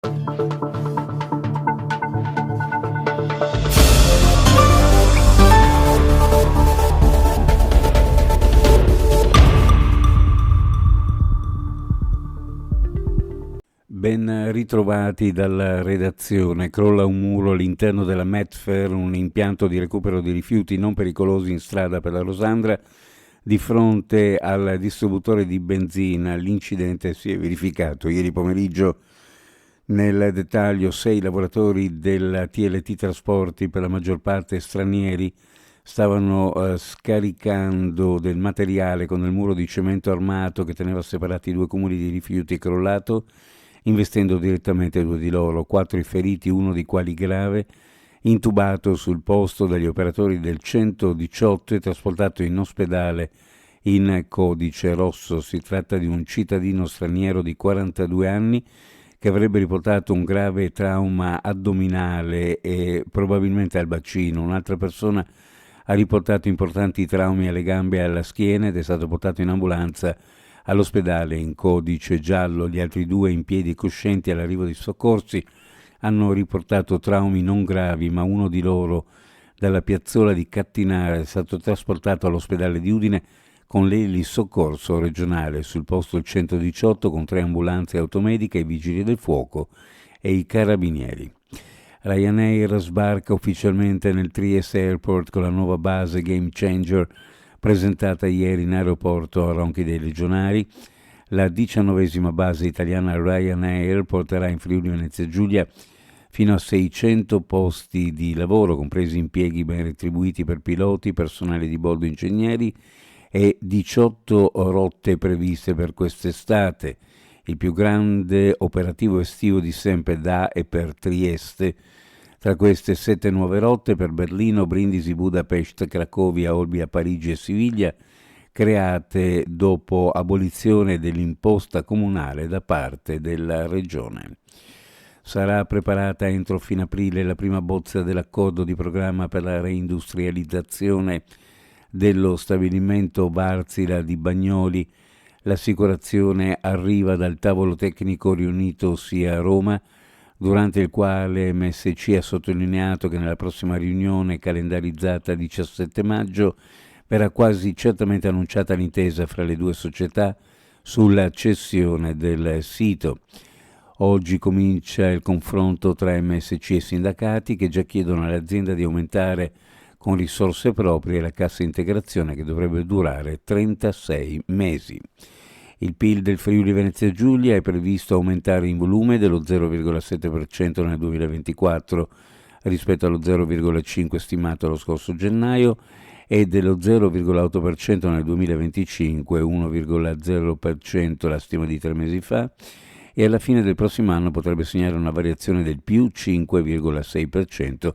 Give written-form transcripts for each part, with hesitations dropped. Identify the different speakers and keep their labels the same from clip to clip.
Speaker 1: Ben ritrovati dalla redazione. Crolla un muro all'interno della Medfer, un impianto di recupero di rifiuti non pericolosi in strada per la Rosandra, di fronte al distributore di benzina. L'incidente si è verificato ieri pomeriggio. Nel dettaglio, 6 lavoratori della TLT Trasporti, per la maggior parte stranieri, stavano scaricando del materiale con il muro di cemento armato che teneva separati 2 cumuli di rifiuti crollato, investendo direttamente 2 di loro. 4 i feriti, uno di quali grave, intubato sul posto dagli operatori del 118 e trasportato in ospedale in codice rosso. Si tratta di un cittadino straniero di 42 anni che avrebbe riportato un grave trauma addominale e probabilmente al bacino. Un'altra persona ha riportato importanti traumi alle gambe e alla schiena ed è stato portato in ambulanza all'ospedale in codice giallo. Gli altri 2 in piedi coscienti all'arrivo dei soccorsi hanno riportato traumi non gravi, ma uno di loro dalla piazzola di Cattinara è stato trasportato all'ospedale di Udine con l'elisoccorso regionale. Sul posto il 118 con 3 ambulanze automediche, i vigili del fuoco e i carabinieri. Ryanair sbarca ufficialmente nel Trieste Airport con la nuova base Game Changer presentata ieri in aeroporto a Ronchi dei Legionari. La 19ª base italiana Ryanair porterà in Friuli Venezia Giulia fino a 600 posti di lavoro, compresi impieghi ben retribuiti per piloti, personale di bordo, ingegneri, e 18 rotte previste per quest'estate. Il più grande operativo estivo di sempre da e per Trieste. Tra queste 7 nuove rotte per Berlino, Brindisi, Budapest, Cracovia, Olbia, Parigi e Siviglia, create dopo abolizione dell'imposta comunale da parte della regione. Sarà preparata entro fine aprile la prima bozza dell'accordo di programma per la reindustrializzazione dello stabilimento Varsila di Bagnoli. L'assicurazione arriva dal tavolo tecnico riunitosi a Roma, durante il quale MSC ha sottolineato che nella prossima riunione, calendarizzata 17 maggio, verrà quasi certamente annunciata l'intesa fra le 2 società sulla cessione del sito. Oggi comincia il confronto tra MSC e sindacati che già chiedono all'azienda di aumentare con risorse proprie la cassa integrazione che dovrebbe durare 36 mesi. Il PIL del Friuli Venezia Giulia è previsto aumentare in volume dello 0,7% nel 2024 rispetto allo 0,5% stimato lo scorso gennaio e dello 0,8% nel 2025, 1,0% la stima di 3 mesi fa, e alla fine del prossimo anno potrebbe segnare una variazione del più 5,6%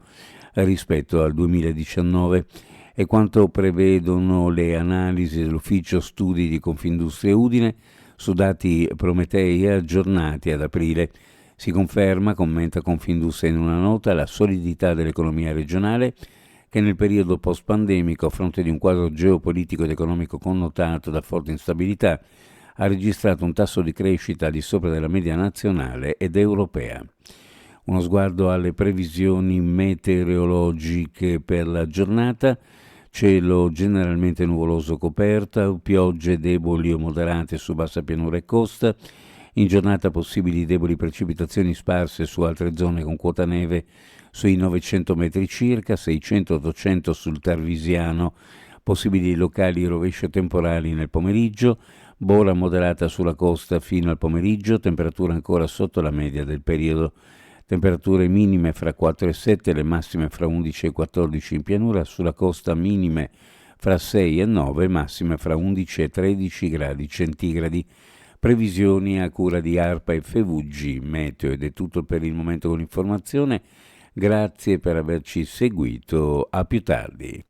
Speaker 1: rispetto al 2019. E quanto prevedono le analisi dell'Ufficio Studi di Confindustria Udine su dati prometei aggiornati ad aprile. Si conferma, commenta Confindustria in una nota, la solidità dell'economia regionale che nel periodo post-pandemico, a fronte di un quadro geopolitico ed economico connotato da forte instabilità, ha registrato un tasso di crescita al di sopra della media nazionale ed europea. Uno sguardo alle previsioni meteorologiche per la giornata. Cielo generalmente nuvoloso coperta, piogge deboli o moderate su bassa pianura e costa. In giornata possibili deboli precipitazioni sparse su altre zone con quota neve sui 900 metri circa, 600-800 sul Tarvisiano. Possibili locali rovescio temporali nel pomeriggio, bolla moderata sulla costa fino al pomeriggio, temperatura ancora sotto la media del periodo. Temperature minime fra 4 e 7, le massime fra 11 e 14 in pianura, sulla costa minime fra 6 e 9, massime fra 11 e 13 gradi centigradi. Previsioni a cura di ARPA e FVG Meteo. Ed è tutto per il momento con l'informazione. Grazie per averci seguito, a più tardi.